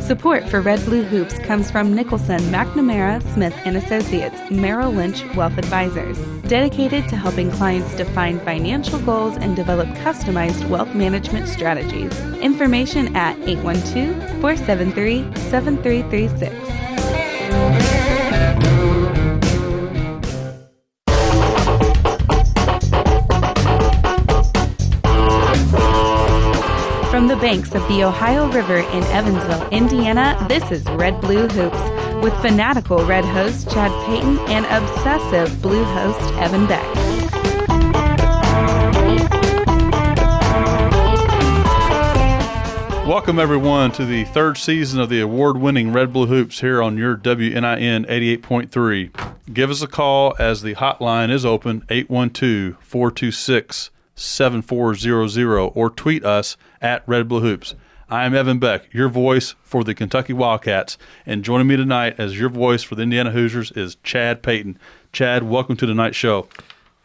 Support for Red Blue Hoops comes from Nicholson, McNamara, Smith & Associates, Merrill Lynch Wealth Advisors, dedicated to helping clients define financial goals and develop customized wealth management strategies. Information at 812-473-7336. From the banks of the Ohio River in Evansville, Indiana, this is Red Blue Hoops with fanatical Red host Chad Payton and obsessive Blue host Evan Beck. Welcome, everyone, to the third season of the award-winning Red Blue Hoops here on your WNIN 88.3. Give us a call as the hotline is open, 812-426-7400, or tweet us at Red Blue Hoops. I am Evan Beck, your voice for the Kentucky Wildcats, and joining me tonight as your voice for the Indiana Hoosiers is Chad Payton. Chad, welcome to tonight's show.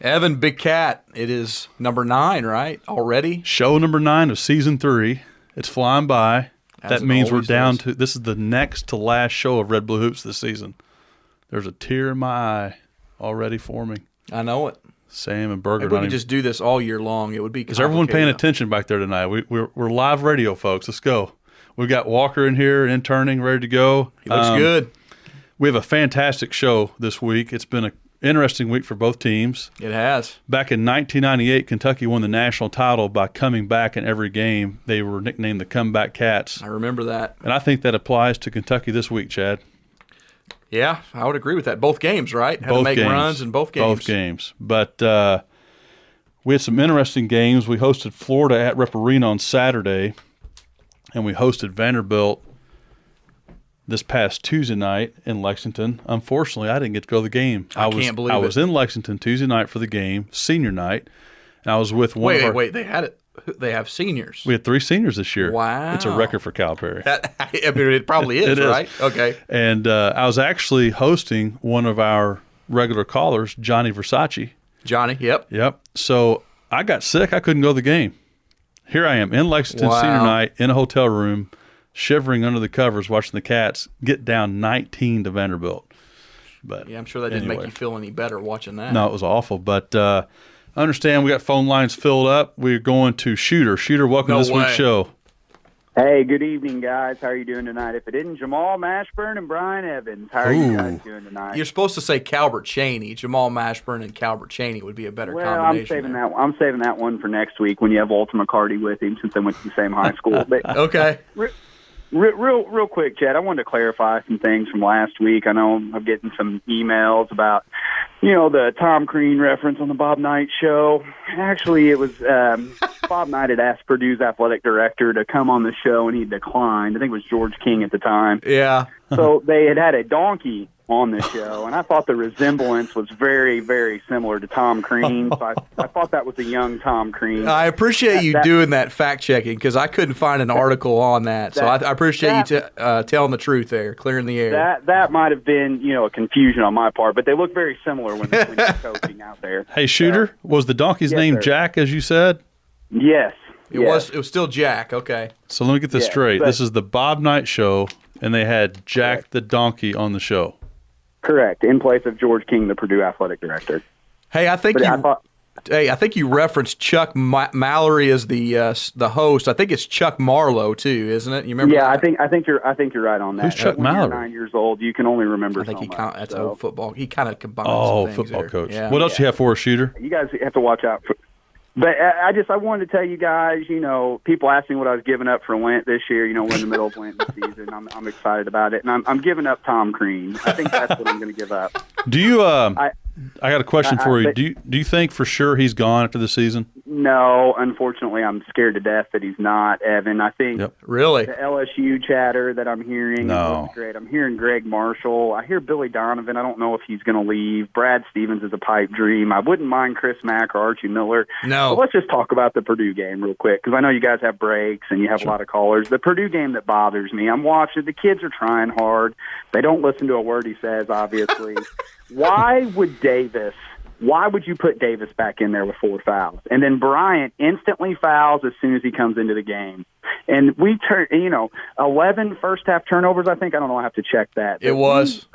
Evan, Big Cat, it is number 9, right, already? Show number 9 of Season 3. It's flying by. That means we're down to – this is the next to last show of Red Blue Hoops this season. There's a tear in my eye already forming. I know it. Sam and Berger. Maybe we could just do this all year long. It would be. Is everyone paying attention back there tonight? We're live radio, folks. Let's go. We've got Walker in here, interning, ready to go. He looks good. We have a fantastic show this week. It's been an interesting week for both teams. It has. Back in 1998, Kentucky won the national title by coming back in every game. They were nicknamed the Comeback Cats. I remember that. And I think that applies to Kentucky this week, Chad. Yeah, I would agree with that. Both games, right? Had to make runs in both games. Both games. But we had some interesting games. We hosted Florida at Rep Arena on Saturday, and we hosted Vanderbilt this past Tuesday night in Lexington. Unfortunately, I didn't get to go to the game. I can't believe it. I was in Lexington Tuesday night for the game, senior night, and I was with one of our – Wait, they had it. They have seniors. We had 3 seniors this year. Wow. It's a record for Calipari. I mean, it probably is, right? Okay. And I was actually hosting one of our regular callers, Johnny Versace. Johnny, yep. Yep. So I got sick. I couldn't go to the game. Here I am in Lexington senior night in a hotel room, shivering under the covers, watching the Cats get down 19 to Vanderbilt. But yeah, I'm sure that didn't make you feel any better watching that. No, it was awful. But I understand we got phone lines filled up. We're going to Shooter. Shooter, welcome to this week's show. Hey, good evening, guys. How are you doing tonight? If it isn't Jamal Mashburn and Brian Evans, how are you guys doing tonight? You're supposed to say Calbert Chaney. Jamal Mashburn and Calbert Chaney would be a better combination. I'm saving that one for next week when you have Walter McCarty with him, since they went to the same high school. But okay. Real quick, Chad, I wanted to clarify some things from last week. I know I'm getting some emails about, the Tom Crean reference on the Bob Knight show. Actually, it was Bob Knight had asked Purdue's athletic director to come on the show, and he declined. I think it was George King at the time. Yeah. So they had a donkey on the show, and I thought the resemblance was very, very similar to Tom Crean. So I thought that was a young Tom Crean. I appreciate you doing that fact-checking, because I couldn't find an article on that. So I appreciate you telling the truth there, clearing the air. That might have been, a confusion on my part, but they look very similar when you're coaching out there. Hey, Shooter, was the donkey's name sir. Jack, as you said? Yes. It was still Jack, okay. So let me get this straight. This is the Bob Knight show, and they had Jack the donkey on the show. Correct, in place of George King, the Purdue athletic director. Hey, I think you referenced Chuck Mallory as the host. I think it's Chuck Marlowe too, isn't it? You remember? Yeah, that? I think you're right on that. Who's Chuck Mallory? When you're 9 years old, you can only remember. I think that's old football. He kind of combines. Football there. coach. Yeah. What else do you have for us, Shooter? You guys have to watch out for. But I wanted to tell you guys, people asked me what I was giving up for Lent this year. We're in the middle of Lent season. I'm excited about it, and I'm giving up Tom Crean. I think that's what I'm going to give up. Do you? I got a question for you. Do you think for sure he's gone after the season? No, unfortunately, I'm scared to death that he's not, Evan. I think really the LSU chatter that I'm hearing is great. I'm hearing Greg Marshall. I hear Billy Donovan. I don't know if he's going to leave. Brad Stevens is a pipe dream. I wouldn't mind Chris Mack or Archie Miller. No. But let's just talk about the Purdue game real quick, because I know you guys have breaks and you have a lot of callers. The Purdue game that bothers me, I'm watching. The kids are trying hard. They don't listen to a word he says, obviously. Why would Davis why would you put Davis back in there with 4 fouls? And then Bryant instantly fouls as soon as he comes into the game. And we 11 first-half turnovers, I think. I don't know. I have to check that. It was.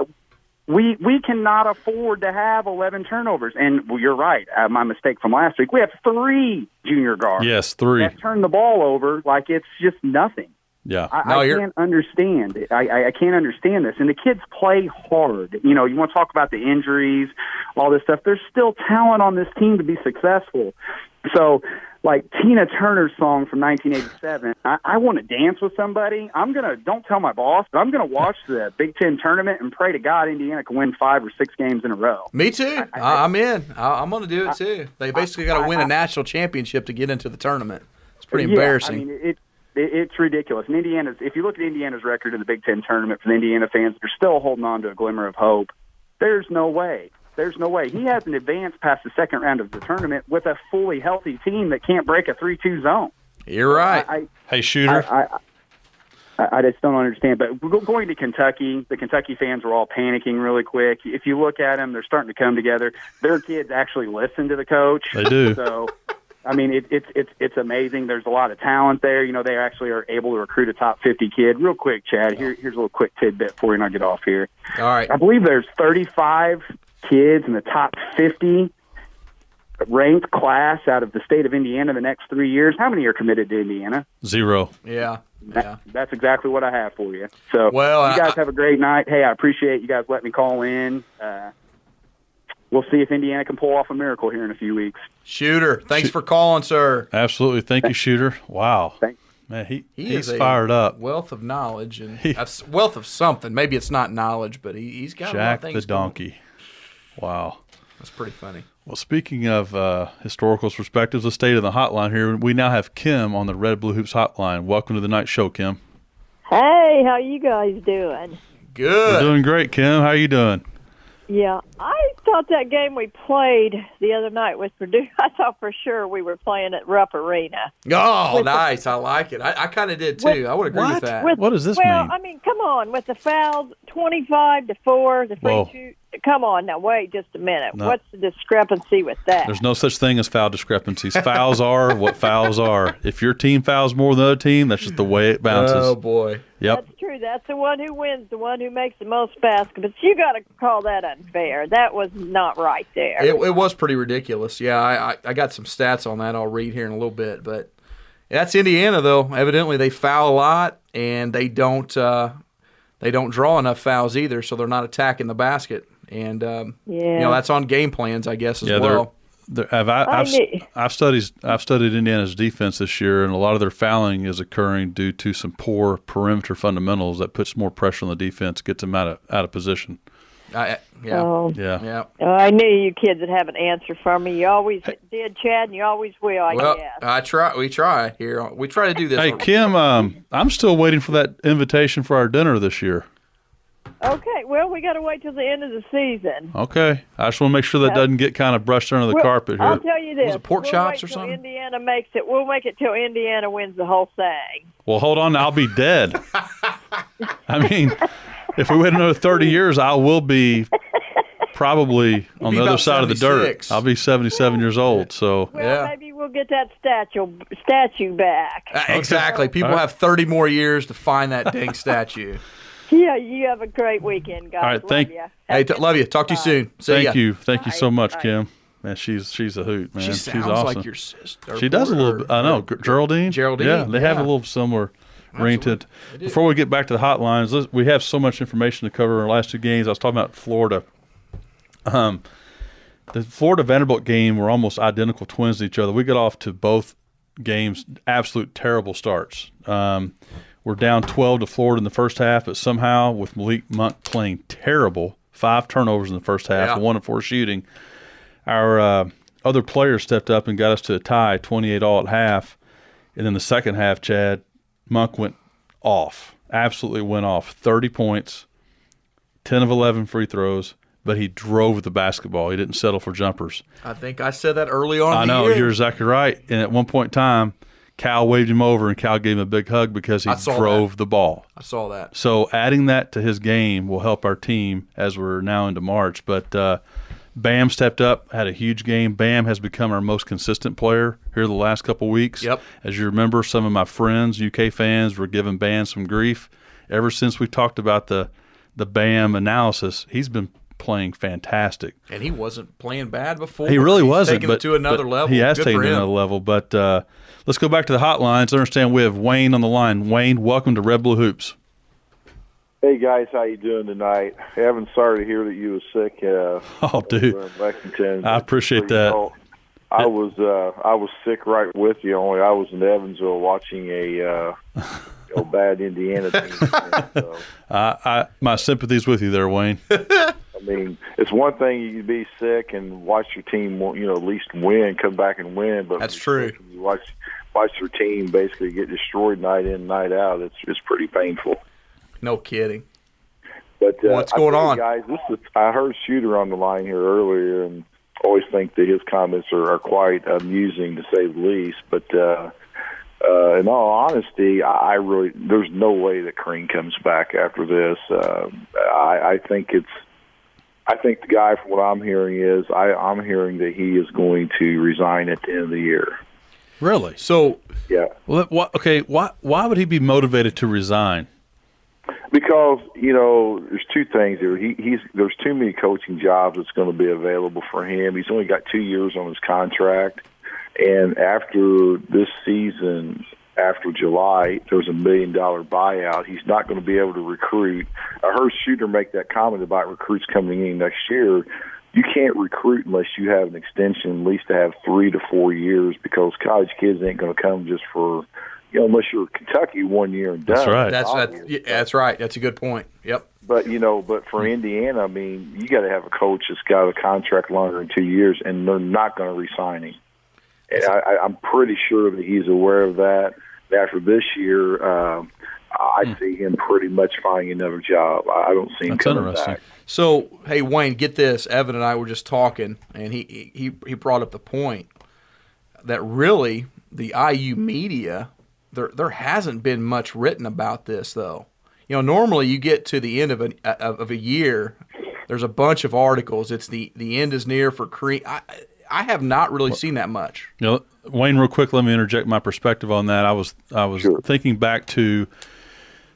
We cannot afford to have 11 turnovers. And you're right. My mistake from last week. We have 3 junior guards. Yes, 3. That turn the ball over like it's just nothing. Yeah. I can't understand it. I can't understand this. And the kids play hard. You want to talk about the injuries, all this stuff. There's still talent on this team to be successful. So, like Tina Turner's song from 1987, I want to dance with somebody. Don't tell my boss, but I'm going to watch the Big Ten tournament and pray to God Indiana can win 5 or 6 games in a row. Me too. I'm in. I'm going to do it too. They basically got to win a national championship to get into the tournament. It's pretty embarrassing. I mean, it's ridiculous. And if you look at Indiana's record in the Big Ten tournament for the Indiana fans, they're still holding on to a glimmer of hope. There's no way. He hasn't advanced past the second round of the tournament with a fully healthy team that can't break a 3-2 zone. You're right. Hey, Shooter. I just don't understand. But going to Kentucky, the Kentucky fans were all panicking really quick. If you look at them, they're starting to come together. Their kids actually listen to the coach. They do. So, I mean, it's amazing. There's a lot of talent there. They actually are able to recruit a top 50 kid. Real quick, Chad, here's a little quick tidbit before you and I get off here. All right. I believe there's 35 kids in the top 50 ranked class out of the state of Indiana the next 3 years. How many are committed to Indiana? 0. Yeah. That's exactly what I have for you. So, you guys have a great night. Hey, I appreciate you guys letting me call in. We'll see if Indiana can pull off a miracle here in a few weeks. Shooter, thanks for calling, sir. Absolutely. Thank you, Shooter. Wow. Thanks. Man, he's fired up. Wealth of knowledge and wealth of something. Maybe it's not knowledge, but he's got a lot of things. Jack the donkey. Going. Wow. That's pretty funny. Well, speaking of historical perspectives, let's stay to the hotline here. We now have Kim on the Red Blue Hoops hotline. Welcome to the night show, Kim. Hey, how you guys doing? Good. We're doing great, Kim. How are you doing? Yeah, I thought that game we played the other night with Purdue, I thought for sure we were playing at Rupp Arena. Oh, nice. I like it. I kind of did, too. I would agree with that. What does this mean? Well, I mean, come on. With the fouls, 25-4, the free shoot. Come on. Now, wait just a minute. No. What's the discrepancy with that? There's no such thing as foul discrepancies. Fouls are what fouls are. If your team fouls more than the other team, that's just the way it bounces. Oh, boy. Yep. That's true. That's the one who wins, the one who makes the most baskets. You got to call that unfair. That was not right there. It was pretty ridiculous. Yeah, I got some stats on that I'll read here in a little bit. But that's Indiana, though. Evidently, they foul a lot, and they don't draw enough fouls either, so they're not attacking the basket. And that's on game plans, I guess, as well. I've studied Indiana's defense this year, and a lot of their fouling is occurring due to some poor perimeter fundamentals that puts more pressure on the defense, gets them out of position. Yeah. Oh, I knew you kids would have an answer for me. You always did, Chad, and you always will, I guess. We try here. We try to do this. Hey, Kim, I'm still waiting for that invitation for our dinner this year. Okay, well, we got to wait till the end of the season. Okay. I just want to make sure that doesn't get kind of brushed under the carpet here. I'll tell you this. Was it pork chops or something? Indiana makes it. We'll make it till Indiana wins the whole thing. Well, hold on. I'll be dead. I mean, if we wait another 30 years, I will be probably on the other side of the dirt. I'll be 77 years old. So maybe we'll get that statue back. Exactly. People have 30 more years to find that dang statue. Yeah, you have a great weekend, guys. All right, love you. Talk to you soon. Thank you. Thank you so much, Kim. Man, she's a hoot, man. She's awesome. like your sister. She does a little bit. I know. Geraldine? Yeah, they have a little similar ring to it. Before we get back to the hotlines, we have so much information to cover in our last 2 games. I was talking about Florida. The Florida-Vanderbilt game were almost identical twins to each other. We got off to both games absolute terrible starts. We're down 12 to Florida in the first half, but somehow with Malik Monk playing terrible, 5 turnovers in the first half, 1 of 4 shooting, our other players stepped up and got us to a tie, 28 all at half. And then the second half, Chad, Monk went off, absolutely went off. 30 points, 10 of 11 free throws, but he drove the basketball. He didn't settle for jumpers. I think I said that early on. I know, you're exactly right. And at one point in time, Cal waved him over, and Cal gave him a big hug because he drove the ball. I saw that. So adding that to his game will help our team as we're now into March. But Bam stepped up, had a huge game. Bam has become our most consistent player here the last couple weeks. Yep. As you remember, some of my friends, UK fans, were giving Bam some grief. Ever since we talked about the Bam analysis, he's been playing fantastic. And he wasn't playing bad before. He really wasn't. Taking it to another level. He has taken it to another level. But let's go back to the hotlines. I understand we have Wayne on the line. Wayne, welcome to Red Blue Hoops. Hey guys, how you doing tonight? Evan, sorry to hear that you were sick. Oh, dude, in Lexington. I appreciate that. I was sick right with you. Only I was in Evansville watching a bad Indiana team. So. My sympathies with you there, Wayne. I mean, it's one thing you be sick and watch your team, at least win, come back and win. But that's true. You watch your team basically get destroyed night in, night out. It's pretty painful. No kidding. But what's going on, guys? I heard Shooter on the line here earlier, and always think that his comments are quite amusing to say the least. But in all honesty, there's no way that Crean comes back after this. I think the guy, from what I'm hearing, I'm hearing that he is going to resign at the end of the year. Really? So yeah. Well, why would he be motivated to resign? Because, there's two things here. There's too many coaching jobs that's going to be available for him. He's only got 2 years on his contract. And after this season, after July, there's $1 million buyout. He's not going to be able to recruit. I heard Shooter make that comment about recruits coming in next year. You can't recruit unless you have an extension, at least to have 3 to 4 years, because college kids ain't going to come just for – unless you're Kentucky 1 year and done. That's right. That's right. That's a good point. Yep. But for Indiana, I mean, you got to have a coach that's got a contract longer than 2 years, and they're not going to re-sign him. And I'm pretty sure that he's aware of that. After this year, I see him pretty much finding another job. I don't see him coming back. So, hey, Wayne, get this. Evan and I were just talking, and he brought up the point that really the IU media. There hasn't been much written about this, though. Normally you get to the end of a year, there's a bunch of articles. It's the end is near for Crean. I have not really seen that much. Wayne, real quick, let me interject my perspective on that. I was Sure. thinking back to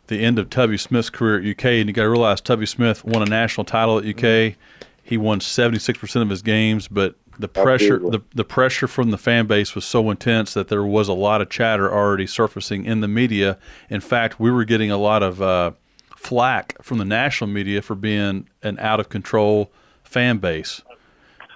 the end of Tubby Smith's career at UK, and you got to realize Tubby Smith won a national title at UK. He won 76% of his games, but the pressure from the fan base was so intense that there was a lot of chatter already surfacing in the media. In fact, we were getting a lot of flack from the national media for being an out-of-control fan base.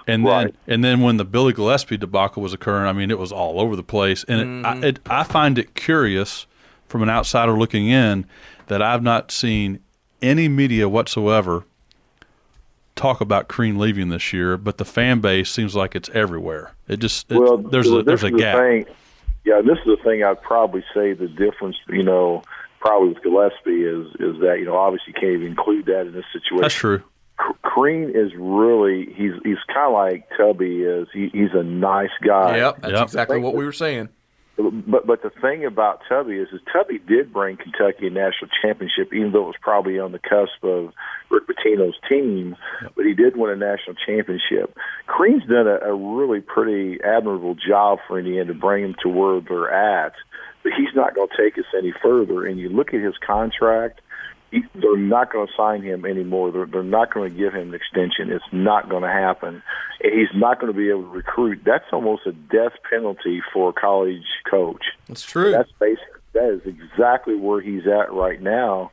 And then when the Billy Gillespie debacle was occurring, I mean, it was all over the place. And I find it curious from an outsider looking in that I've not seen any media whatsoever talk about Crean leaving this year, but the fan base seems like it's everywhere. There's a gap. This is the thing I'd probably say the difference, probably with Gillespie is that, obviously you can't even include that in this situation. That's true. Crean is really, he's kind of like Tubby is. He's a nice guy. Yep, that's exactly what we were saying. But the thing about Tubby is Tubby did bring Kentucky a national championship, even though it was probably on the cusp of Rick Pitino's team, but he did win a national championship. Crean's done a really pretty admirable job for Indiana to bring them to where they're at, but he's not going to take us any further. And you look at his contract, they're not going to sign him anymore. They're not going to give him an extension. It's not going to happen. And he's not going to be able to recruit. That's almost a death penalty for a college coach. That's true. That is exactly where he's at right now.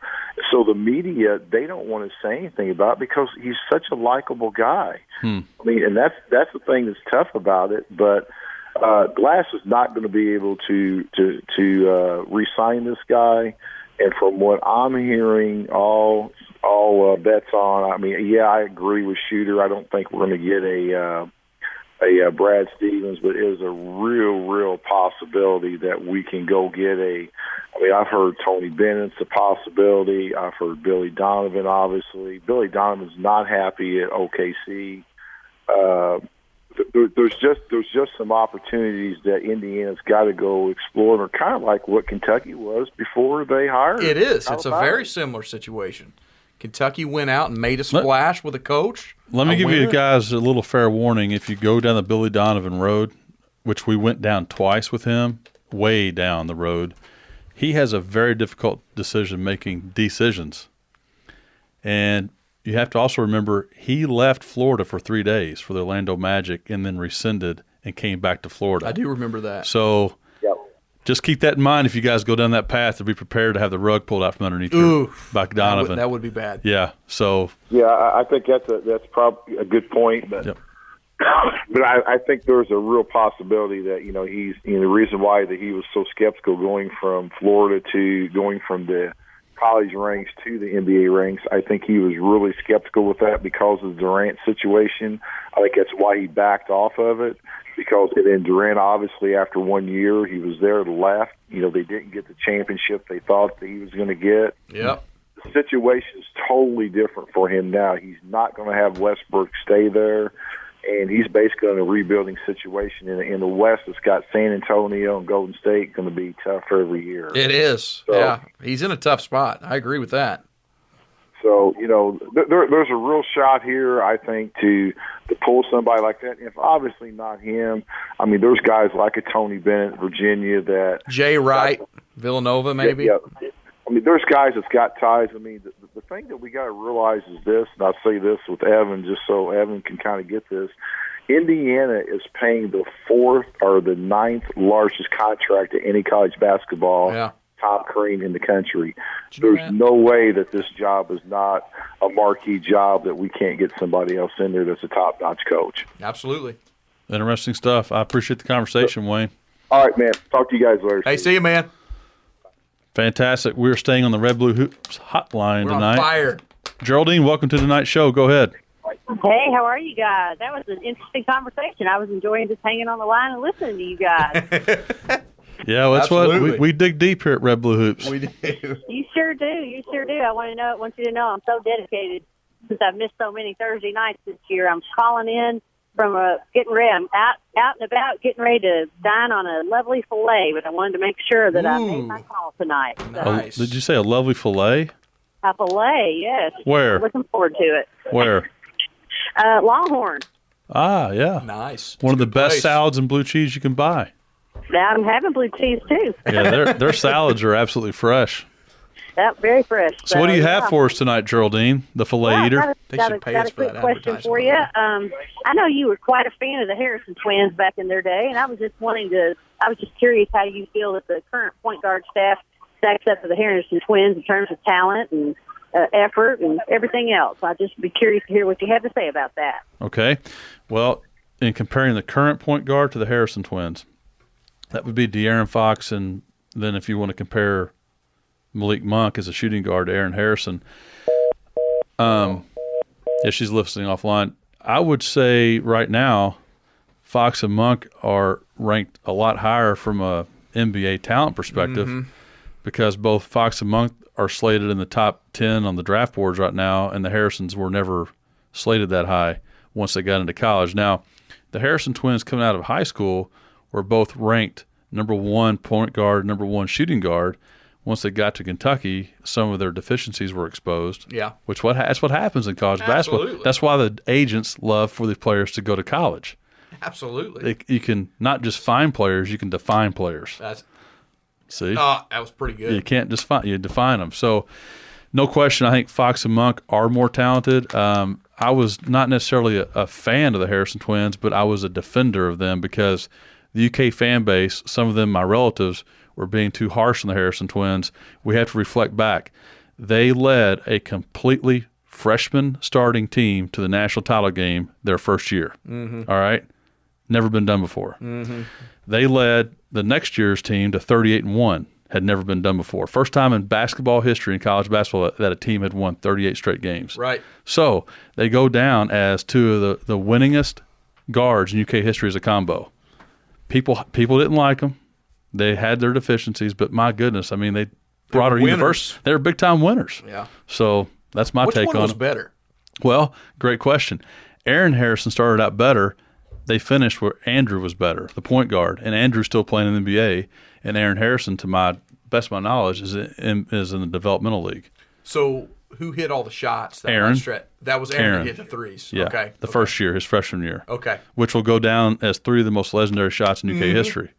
So the media, they don't want to say anything about it because he's such a likable guy. I mean, and that's the thing that's tough about it. But Glass is not going to be able to re-sign this guy. And from what I'm hearing, all bets on. I mean, I agree with Shooter. I don't think we're going to get a Brad Stevens, but it is a real possibility that we can go get I've heard Tony Bennett's a possibility. I've heard Billy Donovan, obviously. Billy Donovan's not happy at OKC. There's just some opportunities that Indiana's got to go explore. They're kind of like what Kentucky was before they hired. It is. It's a very similar situation. Kentucky went out and made a splash with a coach. Let me give you guys a little fair warning. If you go down the Billy Donovan road, which we went down twice with him, way down the road, he has a very difficult decisions. And you have to also remember he left Florida for 3 days for the Orlando Magic and then rescinded and came back to Florida. I do remember that. So just keep that in mind if you guys go down that path, to be prepared to have the rug pulled out from underneath you by Donovan. That would be bad. Yeah. So I think that's probably a good point, but but I think there's a real possibility that he's the reason why that he was so skeptical going from Florida to going from the college ranks to the NBA ranks. I think he was really skeptical with that because of the Durant situation. I think that's why he backed off of it. Because then Durant, obviously, after 1 year, he was there, left. They didn't get the championship they thought that he was going to get. Yep. The situation is totally different for him now. He's not going to have Westbrook stay there, and he's basically in a rebuilding situation. In the West, it's got San Antonio and Golden State going to be tougher every year. It is. So, he's in a tough spot. I agree with that. So, there's a real shot here, I think, to pull somebody like that. If obviously not him, I mean, there's guys like a Tony Bennett, Virginia, that Jay Wright, Villanova, maybe. Yeah. I mean, there's guys that's got ties. I mean, the thing that we got to realize is this, and I'll say this with Evan, just so Evan can kind of get this. Indiana is paying the 4th or the 9th largest contract to any college basketball. Top Crean in the country. There's no way that this job is not a marquee job that we can't get somebody else in there that's a top-notch coach. Absolutely. Interesting stuff. I appreciate the conversation, Wayne. All right, man. Talk to you guys later. Hey, see you, man. Fantastic. We're staying on the Red Blue Hoops hotline tonight. On fire. Geraldine, welcome to tonight's show. Go ahead. Hey, how are you guys? That was an interesting conversation. I was enjoying just hanging on the line and listening to you guys. Yeah, that's what we dig deep here at Red Blue Hoops. We do. You sure do. I want you to know I'm so dedicated since I've missed so many Thursday nights this year. I'm calling in from getting ready. I'm out and about getting ready to dine on a lovely filet, but I wanted to make sure that I made my call tonight. So. Nice. Did you say a lovely filet? A filet, yes. Where? I'm looking forward to it. Where? Longhorn. Ah, yeah. Nice. One of the best salads and blue cheese you can buy. I'm having blue cheese, too. Yeah, their salads are absolutely fresh. Yep, very fresh. So what do you have for us tonight, Geraldine, the filet eater? Got a quick question for you. I know you were quite a fan of the Harrison twins back in their day, and I was just curious how you feel that the current point guard staff stacks up to the Harrison twins in terms of talent and effort and everything else. I'd just be curious to hear what you have to say about that. Okay. Well, in comparing the current point guard to the Harrison twins, that would be De'Aaron Fox, and then if you want to compare Malik Monk as a shooting guard to Aaron Harrison, she's listening offline. I would say right now Fox and Monk are ranked a lot higher from a NBA talent perspective because both Fox and Monk are slated in the top 10 on the draft boards right now, and the Harrisons were never slated that high once they got into college. Now, the Harrison twins coming out of high school were both ranked number 1 point guard, number 1 shooting guard. Once they got to Kentucky, some of their deficiencies were exposed. Yeah. That's what happens in college basketball. That's why the agents love for the players to go to college. Absolutely. You can not just find players, you can define players. See? That was pretty good. You can't just you define them. So, no question, I think Fox and Monk are more talented. I was not necessarily a fan of the Harrison twins, but I was a defender of them because the UK fan base, some of them my relatives, were being too harsh on the Harrison twins. We have to reflect back. They led a completely freshman starting team to the national title game their first year. All right? Never been done before. They led the next year's team to 38-1. Had never been done before. First time in basketball history, in college basketball, that a team had won 38 straight games. Right. So they go down as two of the winningest guards in UK history as a combo. People didn't like them. They had their deficiencies, but my goodness, I mean, they brought our universe. They were big-time winners. Yeah. So that's my take on it. Which one was better? Well, great question. Aaron Harrison started out better. They finished where Andrew was better, the point guard, and Andrew's still playing in the NBA, and Aaron Harrison, to my best of my knowledge, is in the developmental league. So who hit all the shots? Aaron. That was Aaron who hit the threes. Yeah, okay. The first year, his freshman year. Okay. Which will go down as 3 of the most legendary shots in UK history.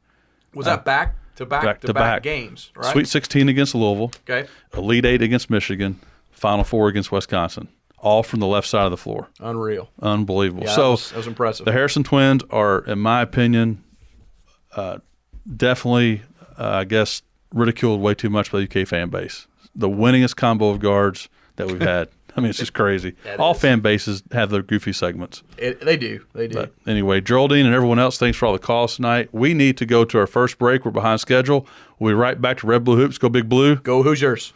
Was that back-to-back games, right? Sweet 16 against Louisville. Okay. Elite 8 against Michigan. Final 4 against Wisconsin. All from the left side of the floor. Unreal. Unbelievable. Yeah, so that was impressive. The Harrison twins are, in my opinion, definitely, I guess, ridiculed way too much by the UK fan base. The winningest combo of guards that we've had. I mean, it's just crazy. All fan bases have their goofy segments. They do. But anyway, Geraldine and everyone else, thanks for all the calls tonight. We need to go to our first break. We're behind schedule. We'll be right back to Red Blue Hoops. Go Big Blue. Go Hoosiers.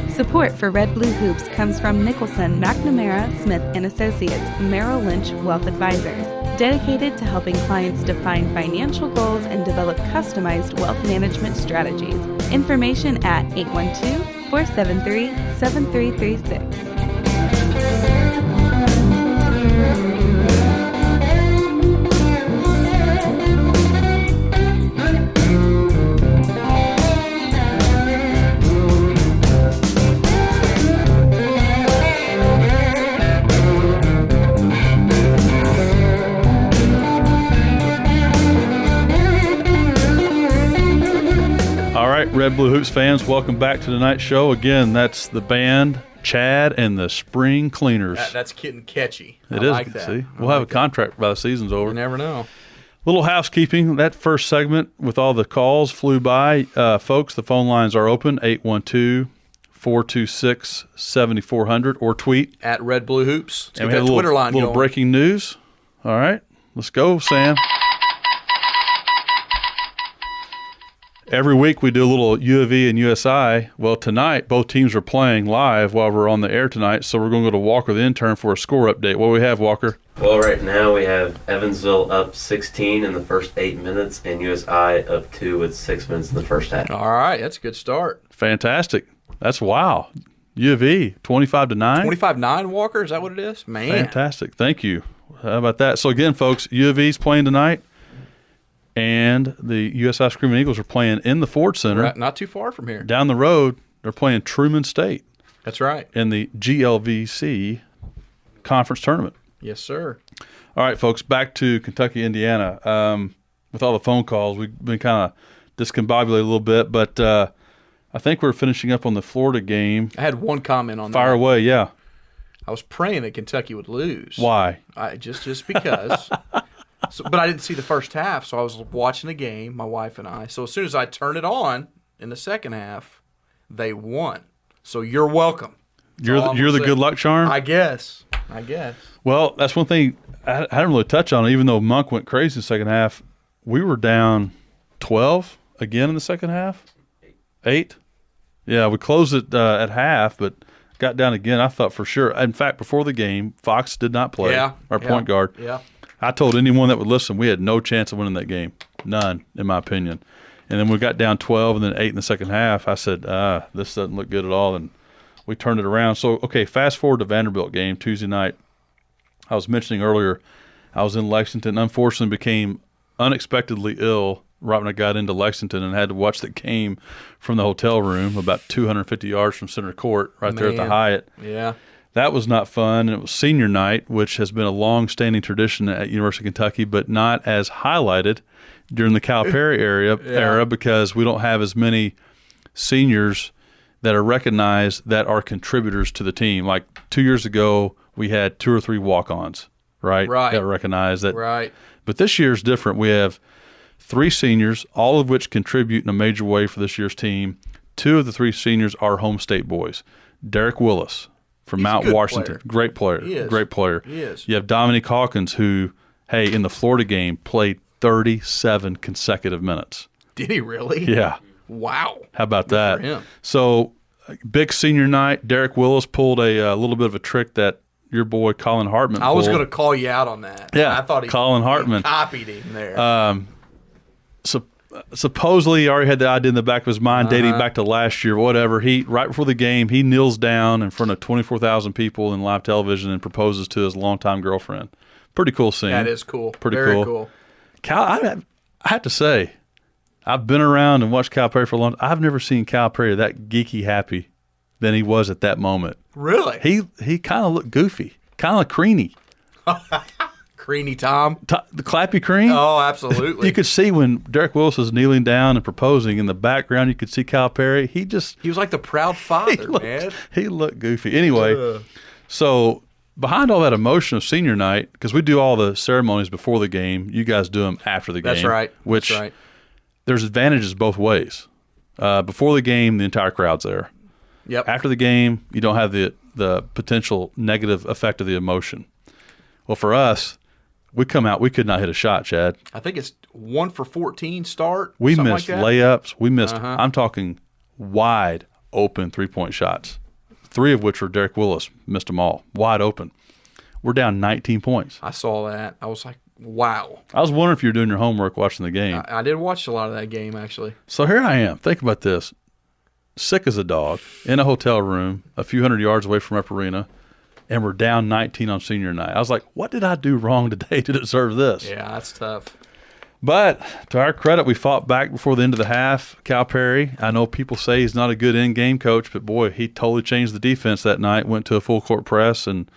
Support for Red Blue Hoops comes from Nicholson, McNamara, Smith & Associates, Merrill Lynch Wealth Advisors, dedicated to helping clients define financial goals and develop customized wealth management strategies. Information at 812-473-7336. Red Blue Hoops fans, welcome back to tonight's show. Again, that's the band, Chad and the Spring Cleaners. That's getting catchy. It is. Like that. See, we'll have a contract by the season's over. You never know. Little housekeeping. That first segment with all the calls flew by. Folks, the phone lines are open, 812-426-7400, or tweet. At Red Blue Hoops. Let's get that Twitter line going. Little breaking news. All right, let's go, Sam. Every week we do a little U of E and USI. Well, tonight both teams are playing live while we're on the air tonight, so we're going to go to Walker, the intern, for a score update. What do we have, Walker? Well, right now we have Evansville up 16 in the first 8 minutes and USI up 2 with 6 minutes in the first half. All right, that's a good start. Fantastic. That's wow. U of E, 25-9? 25-9, Walker? Is that what it is? Man. Fantastic. Thank you. How about that? So, again, folks, U of E's playing tonight. And the USI Screaming Eagles are playing in the Ford Center. Right, not too far from here. Down the road, they're playing Truman State. That's right. In the GLVC conference tournament. Yes, sir. All right, folks, back to Kentucky, Indiana. With all the phone calls, we've been kind of discombobulated a little bit, but I think we're finishing up on the Florida game. I had one comment on that. Fire away, yeah. I was praying that Kentucky would lose. Why? Just because. But I didn't see the first half, so I was watching the game, my wife and I. So as soon as I turned it on in the second half, they won. So you're welcome. You're the good luck charm? I guess. Well, that's one thing I didn't really touch on. Even though Monk went crazy in the second half, we were down 12 again in the second half. 8? Yeah, we closed it at half, but got down again. I thought for sure. In fact, before the game, Fox did not play. Our point guard. Yeah. I told anyone that would listen we had no chance of winning that game. None, in my opinion. And then we got down 12 and then 8 in the second half. I said, this doesn't look good at all. And we turned it around. So, okay, fast forward to Vanderbilt game Tuesday night. I was mentioning earlier I was in Lexington. Unfortunately, became unexpectedly ill right when I got into Lexington and had to watch the game from the hotel room about 250 yards from center court there at the Hyatt. Yeah. That was not fun, and it was senior night, which has been a long-standing tradition at University of Kentucky, but not as highlighted during the Calipari era because we don't have as many seniors that are recognized that are contributors to the team. Like 2 years ago, we had 2 or 3 walk-ons, right? That were recognized. Right. But this year's different. We have 3 seniors, all of which contribute in a major way for this year's team. 2 of the 3 seniors are home state boys. Derek Willis from Mount Washington. Great player. He is. Great player. He is. You have Dominique Hawkins, who, in the Florida game, played 37 consecutive minutes. Did he really? Yeah. Wow. How about that? For him. So, big senior night. Derek Willis pulled a little bit of a trick that your boy Colin Hartman pulled. I was going to call you out on that. Yeah. I thought Colin Hartman copied him there. Supposedly he already had the idea in the back of his mind dating back to last year, whatever. Right before the game, he kneels down in front of 24,000 people in live television and proposes to his longtime girlfriend Pretty cool scene. That is cool. Pretty Very cool. Cal, I have to say, I've been around and watched Calipari for a long time. I've never seen Calipari that geeky happy than he was at that moment. Really? He kind of looked goofy, kind of creamy. Creamy Tom? The Clappy Cream? Oh, absolutely. You could see when Derek Willis was kneeling down and proposing in the background, you could see Calipari. He was like the proud father, man. He looked goofy. Anyway, so behind all that emotion of senior night, because we do all the ceremonies before the game, you guys do them after the game. That's right. Which there's advantages both ways. Before the game, the entire crowd's there. Yep. After the game, you don't have the potential negative effect of the emotion. Well, for us, we come out, we could not hit a shot, Chad. I think it's 1 for 14 start. We missed layups. We missed, Uh-huh. I'm talking wide open 3-point shots, 3 of which were Derek Willis. Missed them all. Wide open. We're down 19 points. I saw that. I was like, wow. I was wondering if you were doing your homework watching the game. I did watch a lot of that game, actually. So here I am. Think about this. Sick as a dog, in a hotel room, a few hundred yards away from Rep Arena, and we're down 19 on senior night. I was like, what did I do wrong today to deserve this? Yeah, that's tough. But to our credit, we fought back before the end of the half. Calipari, I know people say he's not a good in-game coach, but boy, he totally changed the defense that night, went to a full-court press, and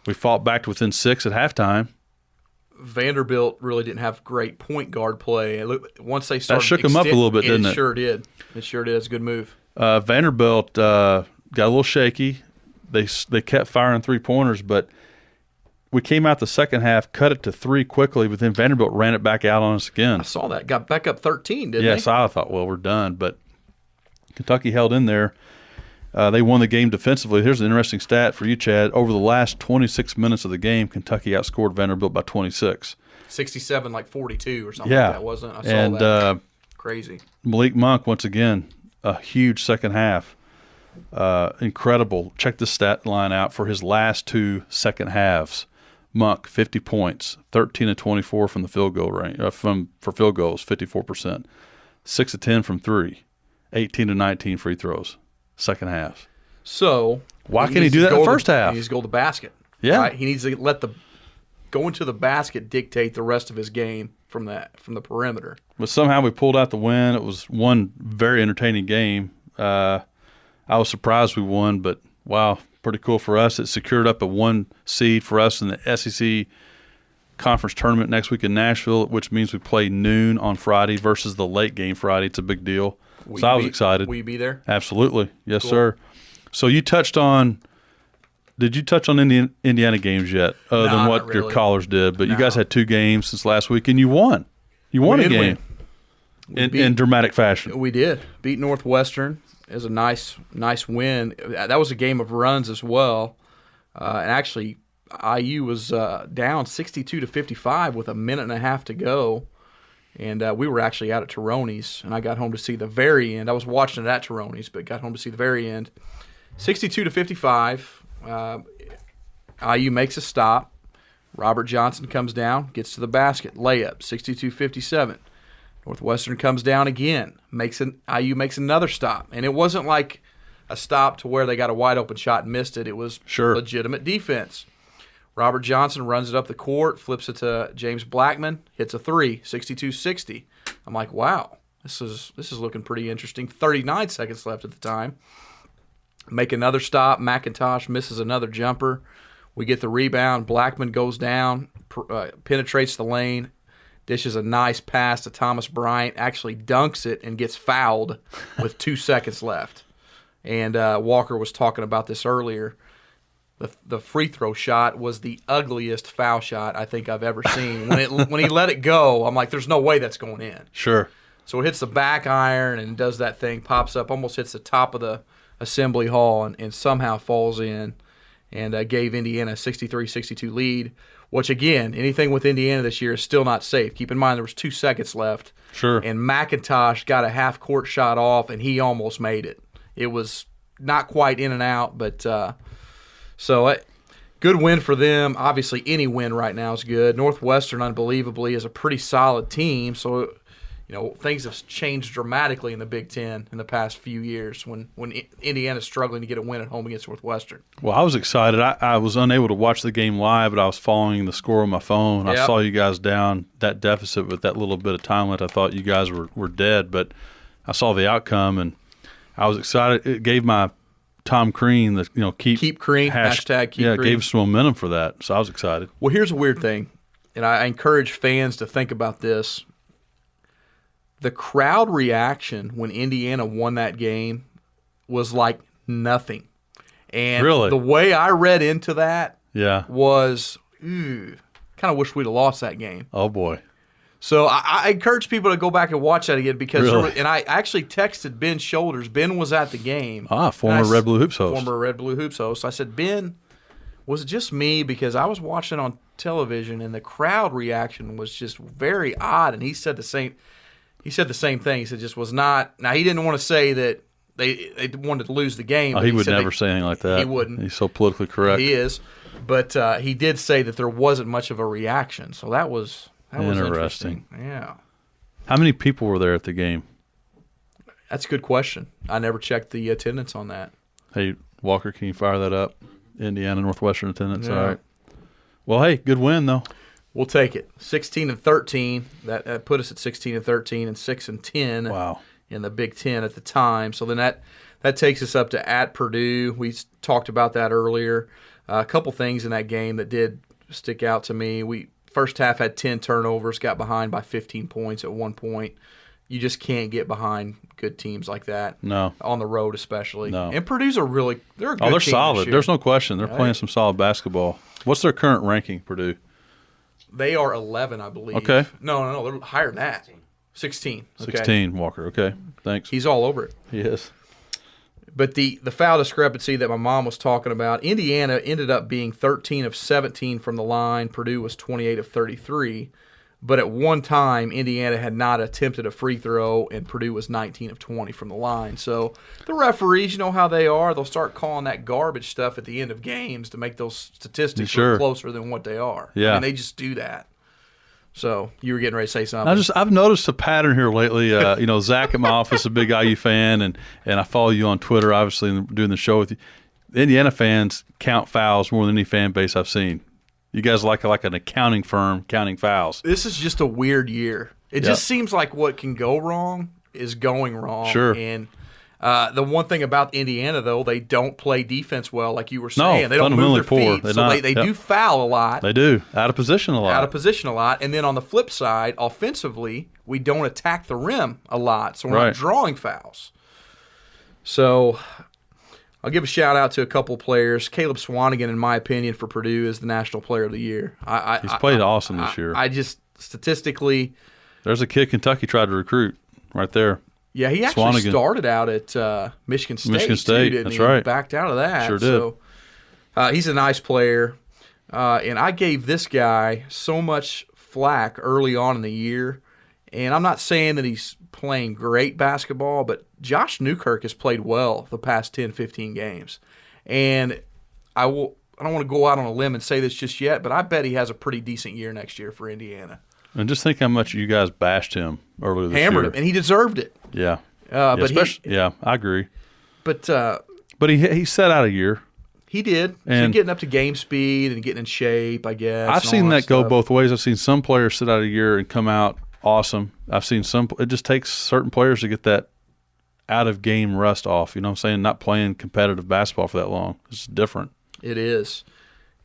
we fought back to within 6 at halftime. Vanderbilt really didn't have great point guard play. Once they started, that shook them up a little bit, didn't it? It sure did. It sure did. It's a good move. Vanderbilt got a little shaky. They kept firing 3-pointers, but we came out the second half, cut it to 3 quickly, but then Vanderbilt ran it back out on us again. I saw that. Got back up 13, didn't they? Yes, I thought, well, we're done. But Kentucky held in there. They won the game defensively. Here's an interesting stat for you, Chad. Over the last 26 minutes of the game, Kentucky outscored Vanderbilt by 26. 67, like 42 or something like that, wasn't it? I saw that. Crazy. Malik Monk, once again, a huge second half. Incredible. Check this stat line out for his last 2 second halves. Monk, 50 points, 13 of 24 from the field goal range. For field goals, 54%. 6 of 10 from 3. 18 of 19 free throws. Second half. So why can't he do that in the first half? He needs to go to the basket. Yeah. Right? He needs to let going to the basket dictate the rest of his game from the perimeter. But somehow we pulled out the win. It was one very entertaining game. I was surprised we won, but wow, pretty cool for us. It secured up a 1 seed for us in the SEC conference tournament next week in Nashville, which means we play noon on Friday versus the late game Friday. It's a big deal. So I was excited. Will you be there? Absolutely. Yes, sir. So you touched on – did you touch on Indiana games yet other than what your callers did? But you guys had 2 games since last week, and you won. You won a game in dramatic fashion. We did. Beat Northwestern. It was a nice win. That was a game of runs as well. And actually, IU was down 62-55 with a minute and a half to go. And we were actually out at Tironi's, and I got home to see the very end. I was watching it at Tironi's, but got home to see the very end. 62-55. IU makes a stop. Robert Johnson comes down, gets to the basket, layup, 62-57. Northwestern comes down again, IU makes another stop. And it wasn't like a stop to where they got a wide-open shot and missed it. It was legitimate defense. Robert Johnson runs it up the court, flips it to James Blackman, hits a 3, 62-60. I'm like, wow, this is looking pretty interesting. 39 seconds left at the time. Make another stop. McIntosh misses another jumper. We get the rebound. Blackman goes down, penetrates the lane, dishes a nice pass to Thomas Bryant, actually dunks it and gets fouled with 2 seconds left. And Walker was talking about this earlier. The free throw shot was the ugliest foul shot I think I've ever seen. When he let it go, I'm like, there's no way that's going in. Sure. So it hits the back iron and does that thing, pops up, almost hits the top of the assembly hall and somehow falls in and gave Indiana a 63-62 lead, which, again, anything with Indiana this year is still not safe. Keep in mind there was 2 seconds left. Sure. And McIntosh got a half-court shot off, and he almost made it. It was not quite in and out, but good win for them. Obviously, any win right now is good. Northwestern, unbelievably, is a pretty solid team. So, things have changed dramatically in the Big Ten in the past few years when Indiana's struggling to get a win at home against Northwestern. Well, I was excited. I was unable to watch the game live, but I was following the score on my phone. Yep. I saw you guys down that deficit with that little bit of time left. I thought you guys were dead, but I saw the outcome, and I was excited. It gave my Tom Crean the keep Crean hashtag keep Crean. Gave some momentum for that, so I was excited. Well, here's a weird thing, and I encourage fans to think about this. The crowd reaction when Indiana won that game was like nothing. And really? The way I read into that was, kind of wish we'd have lost that game. Oh, boy. So I encourage people to go back and watch that again because really? And I actually texted Ben Shoulders. Ben was at the game. Former Red Blue Hoops host. Former Red Blue Hoops host. I said, Ben, was it just me? Because I was watching on television and the crowd reaction was just very odd. And he said the same thing. He said just was not. Now, he didn't want to say that they wanted to lose the game. Oh, he would never say anything like that. He wouldn't. He's so politically correct. He is. But he did say that there wasn't much of a reaction. So that was interesting. Yeah. How many people were there at the game? That's a good question. I never checked the attendance on that. Hey, Walker, can you fire that up? Indiana Northwestern attendance. Yeah. All right. Well, hey, good win, though. We'll take it. 16-13. That put us at 16-13 and 6-10. Wow. In the Big Ten at the time. So then that takes us up to at Purdue. We talked about that earlier. A couple things in that game that did stick out to me. We first half had 10 turnovers, got behind by 15 points at one point. You just can't get behind good teams like that. No. On the road especially. No. And Purdue's they're a good they're team solid. There's no question. They're playing some solid basketball. What's their current ranking, Purdue? They are 11, I believe. Okay. No, they're higher than that. 16. Okay. 16, Walker. Okay, thanks. He's all over it. He is. But the foul discrepancy that my mom was talking about, Indiana ended up being 13 of 17 from the line. Purdue was 28 of 33. But at one time, Indiana had not attempted a free throw, and Purdue was 19 of 20 from the line. So the referees, you know how they are. They'll start calling that garbage stuff at the end of games to make those statistics look closer than what they are. Yeah. I mean, they just do that. So you were getting ready to say something. I've noticed a pattern here lately. Zach at my office, a big IU fan, and I follow you on Twitter, obviously, and doing the show with you. Indiana fans count fouls more than any fan base I've seen. You guys like an accounting firm counting fouls. This is just a weird year. It just seems like what can go wrong is going wrong. Sure. And the one thing about Indiana, though, they don't play defense well, like you were saying. No, they don't move their feet. They do foul a lot. They do. Out of position a lot. And then on the flip side, offensively, we don't attack the rim a lot. So we're not drawing fouls. So I'll give a shout-out to a couple players. Caleb Swanigan, in my opinion, for Purdue, is the National Player of the Year. He's played awesome this year. I just, statistically... There's a kid Kentucky tried to recruit right there. Yeah, he actually started out at Michigan State. That's right. He backed out of that. Sure did. So he's a nice player. And I gave this guy so much flack early on in the year. And I'm not saying that he's playing great basketball, but Josh Newkirk has played well the past 10, 15 games. And I don't want to go out on a limb and say this just yet, but I bet he has a pretty decent year next year for Indiana. And just think how much you guys bashed him earlier this year. Hammered him, and he deserved it. Yeah. I agree. But he set out a year. He did. And so getting up to game speed and getting in shape, I guess. I've seen that go both ways. I've seen some players sit out a year and come out awesome. I've seen it just takes certain players to get that out-of-game rust off. You know what I'm saying? Not playing competitive basketball for that long. It's different. It is.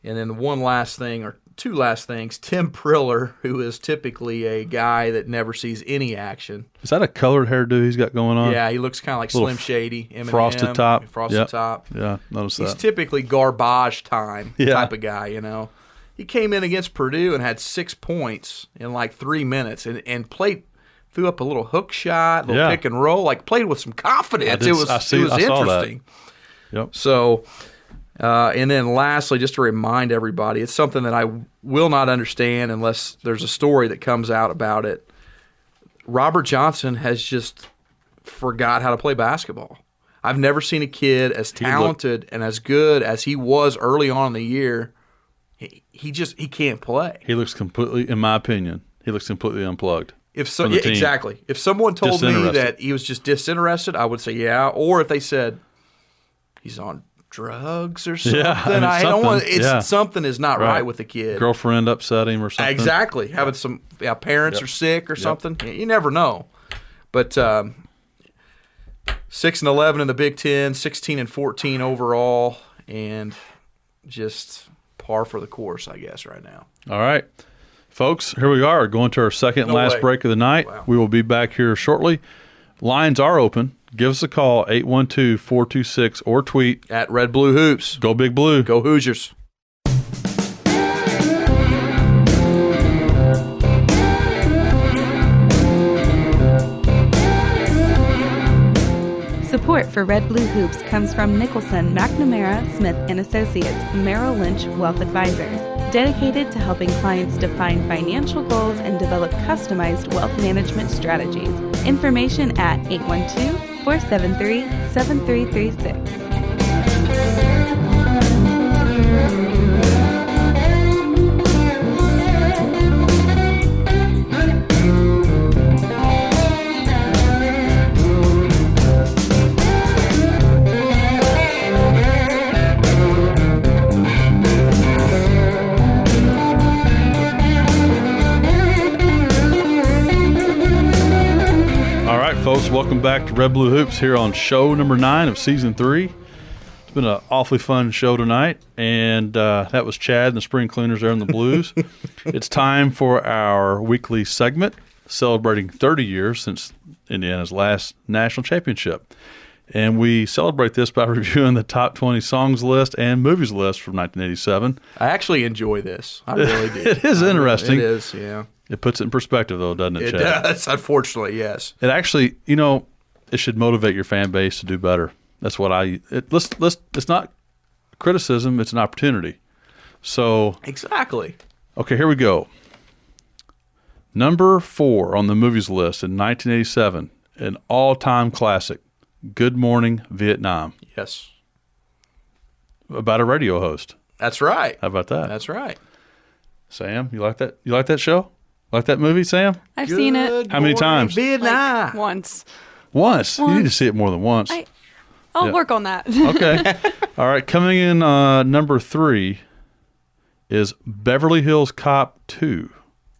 And then one last thing, or two last things, Tim Priller, who is typically a guy that never sees any action. Is that a colored hairdo he's got going on? Yeah, he looks kind of like Slim Shady. Eminem, frosted top. Frosted top. Yeah, notice that. He's typically garbage time type of guy, you know. He came in against Purdue and had 6 points in like 3 minutes and threw up a little hook shot, little pick and roll, played with some confidence. It was interesting. Yep. So, and then lastly, just to remind everybody, it's something that I will not understand unless there's a story that comes out about it. Robert Johnson has just forgot how to play basketball. I've never seen a kid as talented and as good as he was early on in the year. He can't play. He looks completely, in my opinion, unplugged. Exactly. If someone told me that he was just disinterested, I would say yeah. Or if they said he's on drugs or something, I don't want. Something is not right with the kid. Girlfriend upset him or something. Exactly. Having some parents are sick or something. You never know. But 6-11 in the Big Ten, 16-14 overall, and just par for the course, I guess, right now. All right. Folks, here we are going to our second and last break of the night. Wow. We will be back here shortly. Lines are open. Give us a call, 812-426, or tweet. At Red Blue Hoops. Go Big Blue. Go Hoosiers. Support for Red Blue Hoops comes from Nicholson, McNamara, Smith & Associates, Merrill Lynch Wealth Advisors, dedicated to helping clients define financial goals and develop customized wealth management strategies. Information at 812-473-7336. Folks, welcome back to Red Blue Hoops here on show number 9 of season 3. It's been an awfully fun show tonight, and that was Chad and the Spring Cleaners there in the Blues. It's time for our weekly segment celebrating 30 years since Indiana's last national championship. And we celebrate this by reviewing the top 20 songs list and movies list from 1987. I actually enjoy this. I really do. It is interesting. It is, yeah. It puts it in perspective, though, doesn't it, Chad? It does, unfortunately, yes. It actually, it should motivate your fan base to do better. That's what it's not criticism, it's an opportunity. So exactly. Okay, here we go. Number 4 on the movies list in 1987, an all-time classic, Good Morning Vietnam. Yes. About a radio host. That's right. How about that? That's right. Sam, you like that? You like that show? Like that movie, Sam? I've seen it. How many times? Like once. Once? You need to see it more than once. I'll work on that. Okay. All right. Coming in number 3 is Beverly Hills Cop 2,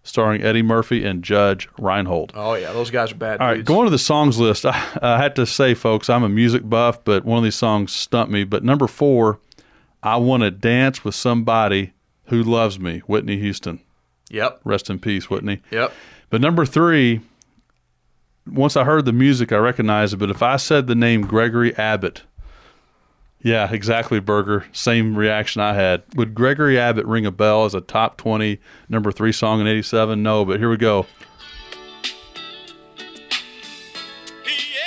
starring Eddie Murphy and Judge Reinhold. Oh, yeah. Those guys are bad All dudes. right. Going to the songs list, I had to say, folks, I'm a music buff, but one of these songs stumped me. But number 4, I Want to Dance with Somebody Who Loves Me, Whitney Houston. Yep. Rest in peace, Whitney. Yep. But number 3, once I heard the music, I recognized it. But if I said the name Gregory Abbott, yeah, exactly, Berger. Same reaction I had. Would Gregory Abbott ring a bell as a top 20 number 3 song in 87? No, but here we go.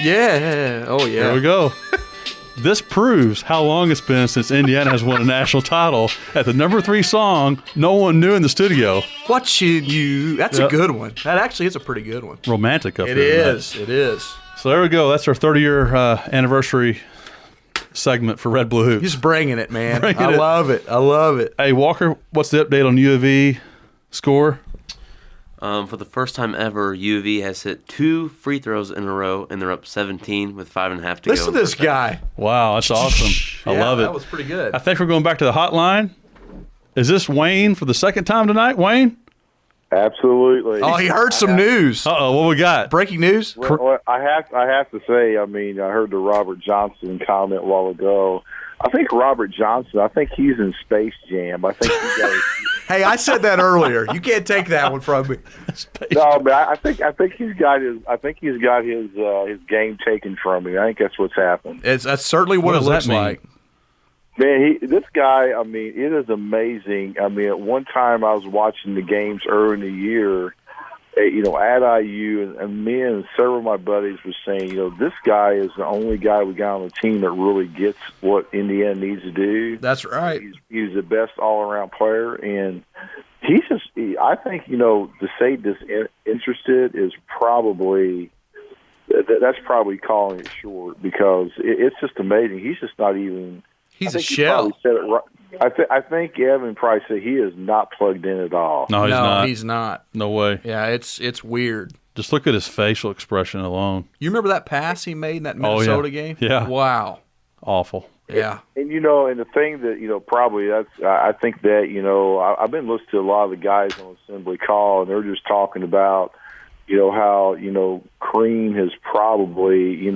Yeah. Oh, yeah. Here we go. This proves how long it's been since Indiana has won a national title. At the number 3 song, no one knew in the studio. Watching you. That's a good one. That actually is a pretty good one. Romantic up here. It is. It is. So there we go. That's our 30-year anniversary segment for Red Blue Hoops. He's bringing it, man. I love it. I love it. Hey, Walker, what's the update on U of E score? For the first time ever, U of E has hit 2 free throws in a row, and they're up 17 with 5.5 to go. Listen to this guy. Wow, that's awesome. I love it. That was pretty good. I think we're going back to the hotline. Is this Wayne for the second time tonight, Wayne? Absolutely. Oh, he heard some news. Uh-oh, what we got? Breaking news? Well, I have to say, I heard the Robert Johnson comment a while ago. I think Robert Johnson, he's in Space Jam. I think he got Hey, I said that earlier. You can't take that one from me. No, but I think he's got his game taken from him. I think that's what's happened. That's certainly what it looks like. Man, this guy, it is amazing. At one time I was watching the games early in the year, at IU, and me and several of my buddies were saying, this guy is the only guy we got on the team that really gets what Indiana needs to do. That's right. He's the best all-around player, and he's just, I think, to say disinterested is probably, that's probably calling it short, because it's just amazing. He's just not even. He's a shell. He said it right. I think Evan probably said he is not plugged in at all. No, he's not. He's not. No way. Yeah, it's weird. Just look at his facial expression alone. You remember that pass he made in that Minnesota game? Yeah. Wow. Awful. Yeah. And and the thing that, probably I think that, I've been listening to a lot of the guys on Assembly Call, and they're just talking about, how, Crean has probably,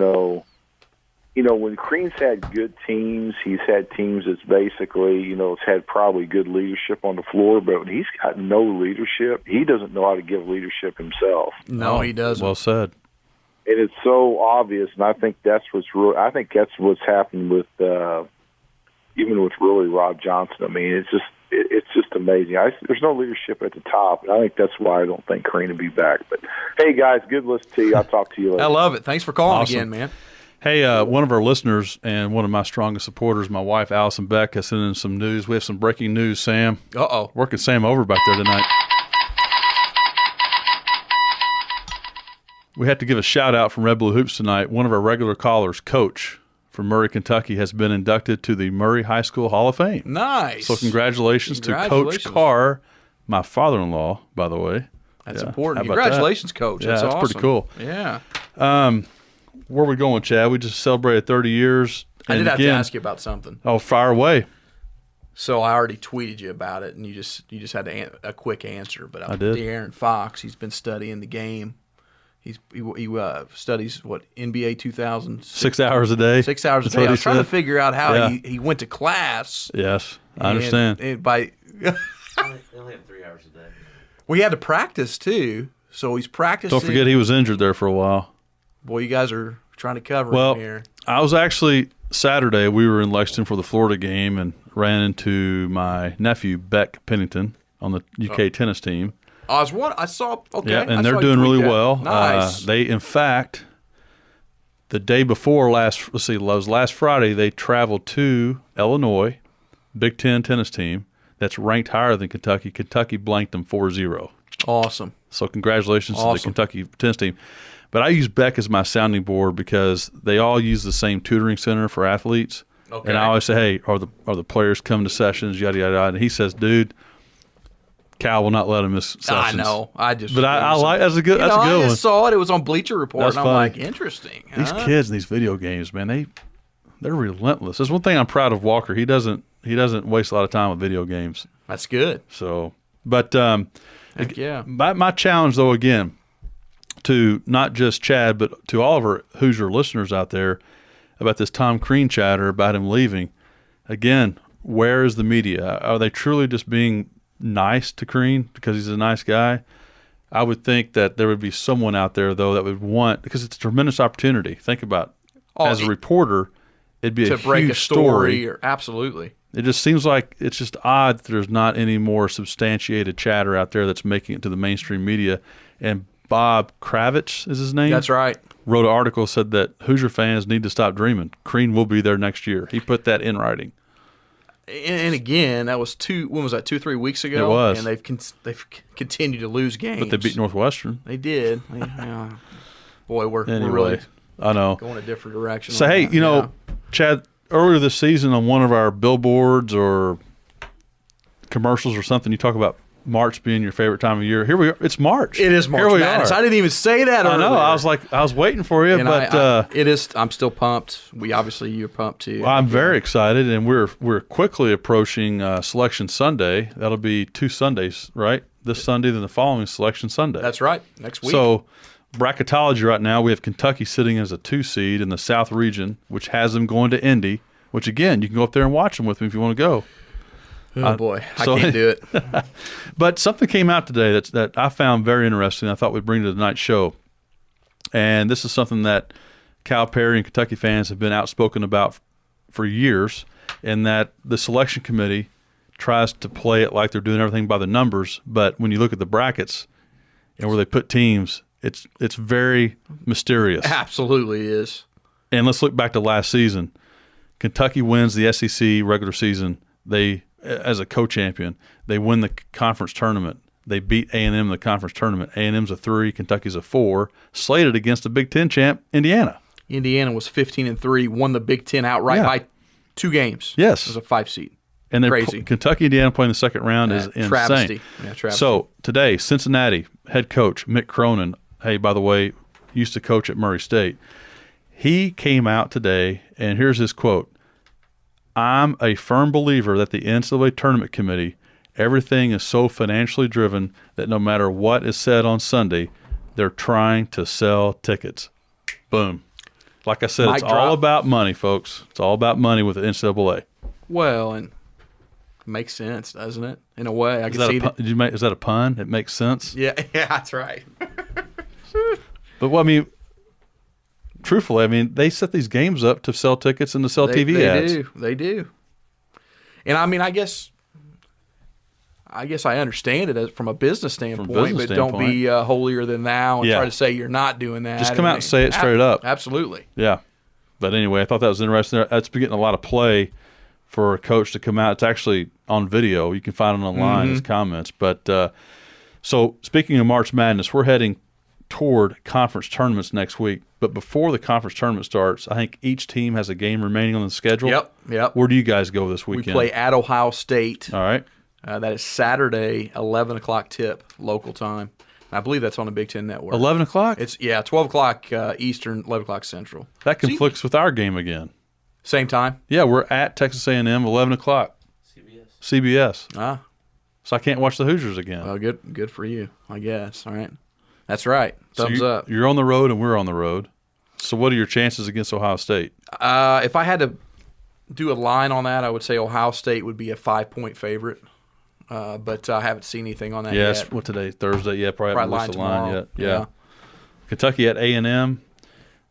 when Crean's had good teams, he's had teams that's basically, it's had probably good leadership on the floor, but when he's got no leadership, he doesn't know how to give leadership himself. No, he doesn't. Well said. And it's so obvious, and I think that's what's happened with even with really Rob Johnson. I mean, it's just amazing. There's no leadership at the top, and I think that's why I don't think Crean will be back. But hey, guys, good listen to you. I'll talk to you later. I love it. Thanks for calling Awesome. again, man. Hey, one of our listeners and one of my strongest supporters, my wife Allison Beck, has sent in some news. We have some breaking news, Sam. Uh-oh. Working Sam over back there tonight. We have to give a shout-out from Red Blue Hoops tonight. One of our regular callers, Coach from Murray, Kentucky, has been inducted to the Murray High School Hall of Fame. Nice. So congratulations to Coach Carr, my father-in-law, by the way. That's important. Congratulations, Coach. That's awesome. pretty cool. Yeah. Where are we going, Chad? We just celebrated 30 years. I did have to ask you about something. Oh, fire away. So I already tweeted you about it, and you just had a quick answer. But I did. De'Aaron Fox, he's been studying the game. He studies NBA 2000 6 hours a day. 6 hours a day. I was trying to figure out how he went to class. Yes, I understand. And by they only have 3 hours a day. We had to practice too, so he's practicing. Don't forget he was injured there for a while. Boy, you guys are trying to cover him here. I was actually Saturday. We were in Lexington for the Florida game and ran into my nephew Beck Pennington on the UK tennis team. I saw. Okay, yeah, and they're doing really well. Nice. They, in fact, the day before last Friday, they traveled to Illinois, Big Ten tennis team that's ranked higher than Kentucky. Kentucky blanked them 4-0. Awesome. So congratulations to the Kentucky tennis team. But I use Beck as my sounding board because they all use the same tutoring center for athletes. Okay. And I always say, hey, are the players coming to sessions, yada, yada, yada. And he says, dude, Cal will not let him miss sessions. I know. But I like that's a good one. I just saw it. It was on Bleacher Report, that's and I'm like, interesting. These kids in these video games, man, they're relentless. There's one thing I'm proud of Walker. He doesn't waste a lot of time with video games. That's good. So, but yeah. My challenge though, again, to not just Chad, but to all of our Hoosier listeners out there about this Tom Crean chatter about him leaving. Again, where is the media? Are they truly just being nice to Crean because he's a nice guy? I would think that there would be someone out there, though, that would want, because it's a tremendous opportunity. Think about, as a reporter, it'd be a break huge a story. Absolutely. It just seems like it's just odd that there's not any more substantiated chatter out there that's making it to the mainstream media. And Bob Kravitz is his name? That's right. Wrote an article, said that Hoosier fans need to stop dreaming. Crean will be there next year. He put that in writing. And again, that was 2-3 weeks ago? It was. And they've continued to lose games. But they beat Northwestern. They did. Boy, we're really I know. going a different direction. So, hey, Chad, earlier this season on one of our billboards or commercials or something, you talk about March being your favorite time of year. Here we are. It's March. It is March Madness. I didn't even say that earlier. I know. I was waiting for you, but it is. I'm still pumped. You're pumped too. Well, I'm very excited, and we're quickly approaching Selection Sunday. That'll be 2 Sundays, right? This Sunday, then the following Selection Sunday. That's right. Next week. So, bracketology right now, we have Kentucky sitting as a 2 seed in the South region, which has them going to Indy. Which again, you can go up there and watch them with me if you want to go. Oh, boy. I can't do it. But something came out today that I found very interesting. I thought we'd bring to tonight's show. And this is something that Cal Perry and Kentucky fans have been outspoken about for years, and that the selection committee tries to play it like they're doing everything by the numbers. But when you look at the brackets and where they put teams, it's very mysterious. Absolutely is. And let's look back to last season. Kentucky wins the SEC regular season. They, as a co-champion, they win the conference tournament. They beat A&M in the conference tournament. A&M's a 3, Kentucky's a 4, slated against the Big Ten champ, Indiana. Indiana was 15-3, won the Big Ten outright by 2 games. Yes. It was a 5 seed. And crazy. Kentucky, Indiana playing the second round is insane. Travesty. Yeah, travesty. So today, Cincinnati head coach Mick Cronin hey, by the way, used to coach at Murray State. He came out today, and here's his quote. I'm a firm believer that the NCAA Tournament Committee, everything is so financially driven that no matter what is said on Sunday, they're trying to sell tickets. Boom. Like I said, it's all about money, folks. It's all about money with the NCAA. Well, and it makes sense, doesn't it? In a way, I can see that. Is that a pun? It makes sense? Yeah, that's right. But, well, I mean, truthfully, I mean, they set these games up to sell tickets and to sell TV ads. They do. And, I mean, I guess I understand it from a business standpoint, but don't be holier than thou and try to say you're not doing that. Just come out and say it straight up. Absolutely. Yeah. But anyway, I thought that was interesting. That's been getting a lot of play for a coach to come out. It's actually on video. You can find it online, his comments. But so speaking of March Madness, we're heading toward conference tournaments next week. But before the conference tournament starts, I think each team has a game remaining on the schedule. Yep. Where do you guys go this weekend? We play at Ohio State. All right. That is Saturday, 11 o'clock tip, local time. I believe that's on the Big Ten Network. 11 o'clock? It's 12 o'clock Eastern, 11 o'clock Central. That conflicts with our game again. Same time? Yeah, we're at Texas A&M, 11 o'clock. CBS. Ah. So I can't watch the Hoosiers again. Well, good for you, I guess. All right. That's right. Thumbs up. You're on the road and we're on the road. So what are your chances against Ohio State? If I had to do a line on that, I would say Ohio State would be a 5-point favorite. But I haven't seen anything on that yet. Yes, what today? Thursday? Yeah, probably haven't released the line yet. Yeah. Kentucky at A&M.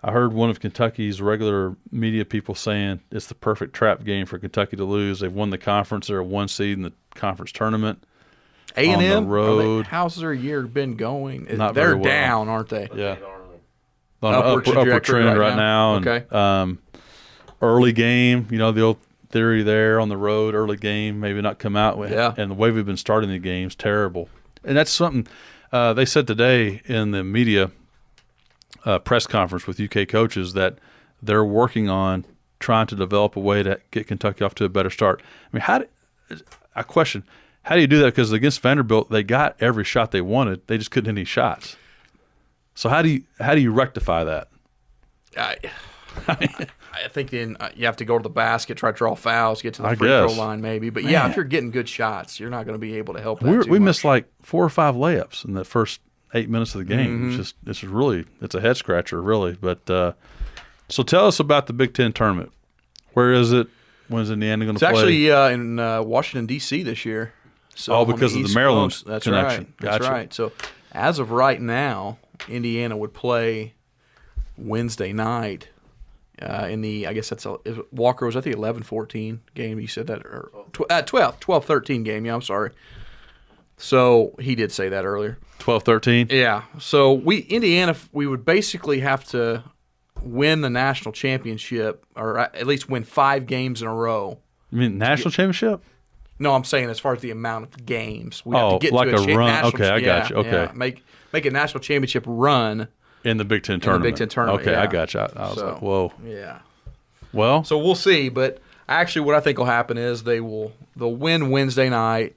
I heard one of Kentucky's regular media people saying it's the perfect trap game for Kentucky to lose. They've won the conference. They're a 1 seed in the conference tournament. A&M? On the road. How's their year been going? They're down, aren't they? Yeah. On an upward trend right now. Okay. And, early game, the old theory there on the road, early game, maybe not come out with. Yeah. And the way we've been starting the game's terrible. And that's something they said today in the media press conference with UK coaches that they're working on trying to develop a way to get Kentucky off to a better start. I mean, I question, how do you do that? Because against Vanderbilt, they got every shot they wanted. They just couldn't hit any shots. So how do you rectify that? I think then you have to go to the basket, try to draw fouls, get to the free throw line maybe. But, if you're getting good shots, you're not going to be able to help that We missed like 4 or 5 layups in the first 8 minutes of the game. It's a head-scratcher, really. But so tell us about the Big Ten tournament. Where is it? When is Indiana going to play? It's actually in Washington, D.C. this year. So because of the Maryland connection. Right. That's right. So as of right now, Indiana would play Wednesday night. In the, I guess that's Walker was at the 11-14 game. You said that, or 12-13 game. Yeah, I'm sorry. So he did say that earlier. 12-13. Yeah. So Indiana, we would basically have to win the national championship, or at least win 5 games in a row. You mean national championship? No, I'm saying as far as the amount of games we have to get like to a run. Okay, I got you. Okay, yeah. Make a national championship run. In the Big Ten tournament. Okay, yeah. I got you. I was like, whoa. Yeah. Well. So we'll see, but actually what I think will happen is they'll win Wednesday night.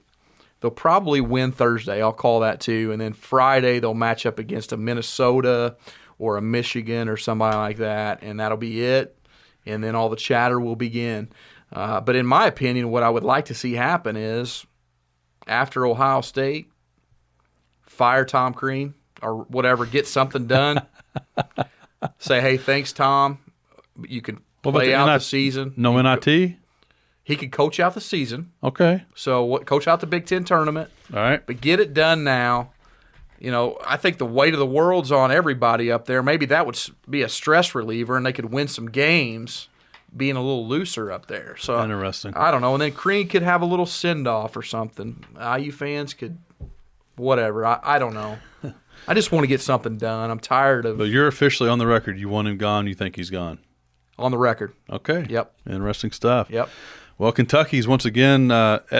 They'll probably win Thursday. I'll call that too. And then Friday they'll match up against a Minnesota or a Michigan or somebody like that, and that'll be it. And then all the chatter will begin. But in my opinion, what I would like to see happen is after Ohio State, fire Tom Crean. Or whatever, get something done. Say, hey, thanks, Tom. You can play out the season. No NIT? He could coach out the season. Okay. So coach out the Big Ten tournament. All right. But get it done now. I think the weight of the world's on everybody up there. Maybe that would be a stress reliever, and they could win some games being a little looser up there. So interesting. I don't know. And then Crean could have a little send-off or something. IU fans could whatever. I don't know. I just want to get something done. I'm tired of. But you're officially on the record. You want him gone. You think he's gone. On the record. Okay. Yep. Interesting stuff. Yep. Well, Kentucky's once again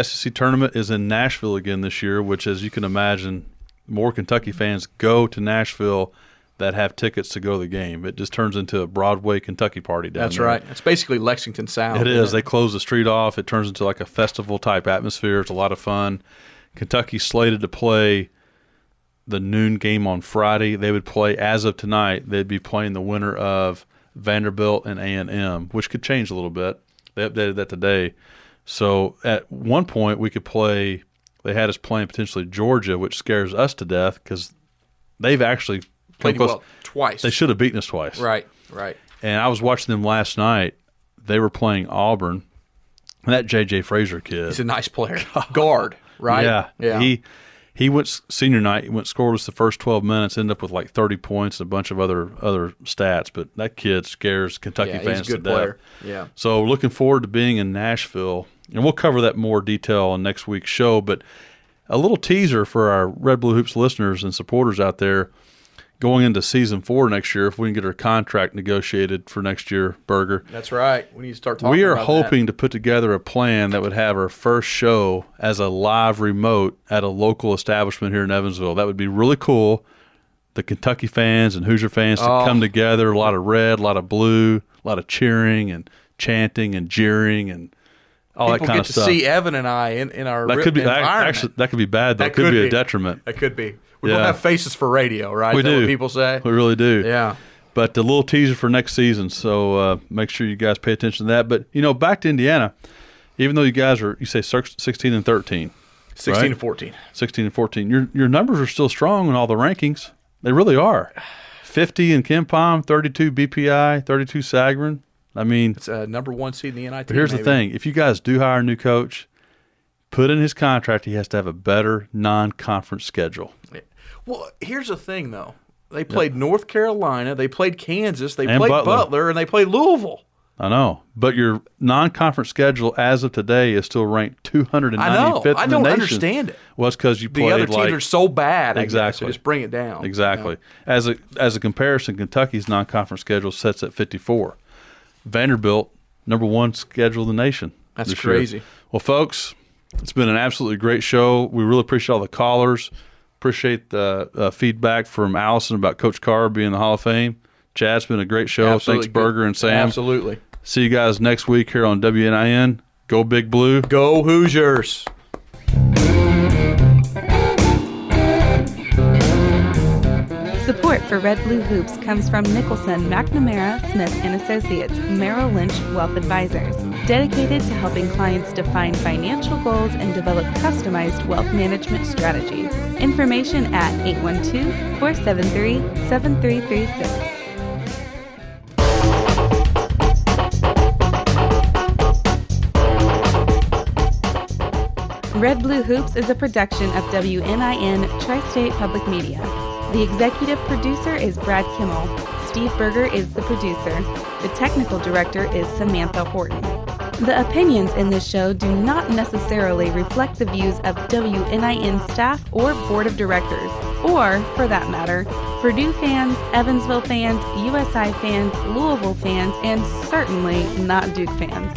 SEC tournament is in Nashville again this year, which, as you can imagine, more Kentucky fans go to Nashville that have tickets to go to the game. It just turns into a Broadway Kentucky party down there. That's right. It's basically Lexington South. It is. They close the street off. It turns into like a festival type atmosphere. It's a lot of fun. Kentucky's slated to play the noon game on Friday. They would play, as of tonight, they'd be playing the winner of Vanderbilt and A&M, which could change a little bit. They updated that today. So at one point we could play – they had us playing potentially Georgia, which scares us to death because they've actually played well twice. They should have beaten us twice. Right. And I was watching them last night. They were playing Auburn. And that J.J. Frazier kid. He's a nice player. Guard, right? Yeah. He went senior night. He went scoreless the first 12 minutes. Ended up with like 30 points and a bunch of other stats. But that kid scares Kentucky fans he's a good to death. Player. Yeah. So looking forward to being in Nashville, and we'll cover that more detail on next week's show. But a little teaser for our Red Blue Hoops listeners and supporters out there. Going into season 4 next year, if we can get our contract negotiated for next year, Berger. That's right. We need to start talking about that. We are hoping to put together a plan that would have our first show as a live remote at a local establishment here in Evansville. That would be really cool. The Kentucky fans and Hoosier fans to come together, a lot of red, a lot of blue, a lot of cheering and chanting and jeering and all that kind of stuff. People get to see Evan and I in our environment. Actually, that could be bad. That could be a detriment. That could be. We don't have faces for radio, right? We do. What people say? We really do. Yeah. But a little teaser for next season, so make sure you guys pay attention to that. But, back to Indiana, even though you guys are, you say 16 and 13. 16 right? and 14. 16 and 14. Your numbers are still strong in all the rankings. They really are. 50 in KenPom, 32 BPI, 32 Sagarin. I mean. It's a number 1 seed in the NIT. But here's the thing. If you guys do hire a new coach, put in his contract he has to have a better non-conference schedule. Well, here's the thing, though. They played North Carolina, they played Kansas, they played Butler, and they played Louisville. I know. But your non-conference schedule as of today is still ranked 295th in the nation. I don't understand it. Well, it's because you played the other teams are so bad. Exactly. So just bring it down. Exactly. As a comparison, Kentucky's non-conference schedule sets at 54. Vanderbilt, number 1 schedule in the nation. That's crazy. Well, folks, it's been an absolutely great show. We really appreciate all the callers. Appreciate the feedback from Allison about Coach Carr being in the Hall of Fame. Chad, it's been a great show. Absolutely. Thanks, Berger and Sam. Absolutely. See you guys next week here on WNIN. Go Big Blue. Go Hoosiers. Support for Red Blue Hoops comes from Nicholson, McNamara, Smith & Associates, Merrill Lynch Wealth Advisors, dedicated to helping clients define financial goals and develop customized wealth management strategies. Information at 812-473-7336. Red Blue Hoops is a production of WNIN Tri-State Public Media. The executive producer is Brad Kimmel. Steve Berger is the producer. The technical director is Samantha Horton. The opinions in this show do not necessarily reflect the views of WNIN staff or board of directors, or, for that matter, Purdue fans, Evansville fans, USI fans, Louisville fans, and certainly not Duke fans.